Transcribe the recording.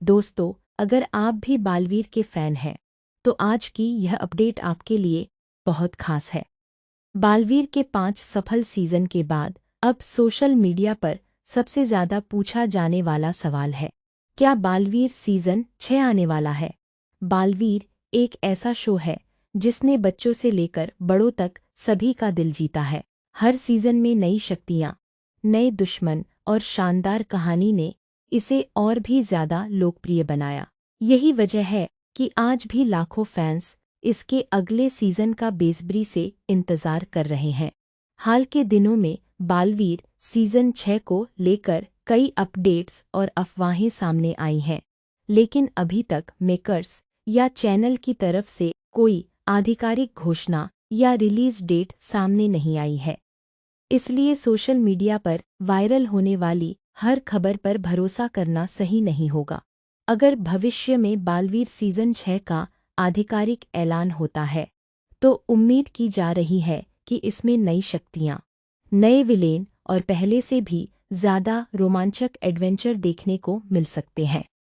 दोस्तों, अगर आप भी बालवीर के फैन हैं, तो आज की यह अपडेट आपके लिए बहुत खास है। बालवीर के 5 सफल सीजन के बाद अब सोशल मीडिया पर सबसे ज़्यादा पूछा जाने वाला सवाल है, क्या बालवीर सीजन 6 आने वाला है? बालवीर एक ऐसा शो है जिसने बच्चों से लेकर बड़ों तक सभी का दिल जीता है। हर सीजन में नई शक्तियाँ, नए दुश्मन और शानदार कहानी ने इसे और भी ज़्यादा लोकप्रिय बनाया। यही वजह है कि आज भी लाखों फैंस इसके अगले सीजन का बेसब्री से इंतजार कर रहे हैं। हाल के दिनों में बालवीर सीजन 6 को लेकर कई अपडेट्स और अफवाहें सामने आई हैं, लेकिन अभी तक मेकर्स या चैनल की तरफ से कोई आधिकारिक घोषणा या रिलीज डेट सामने नहीं आई है। इसलिए सोशल मीडिया पर वायरल होने वाली हर खबर पर भरोसा करना सही नहीं होगा। अगर भविष्य में बालवीर सीजन 6 का आधिकारिक ऐलान होता है, तो उम्मीद की जा रही है कि इसमें नई शक्तियाँ, नए विलेन और पहले से भी ज़्यादा रोमांचक एडवेंचर देखने को मिल सकते हैं।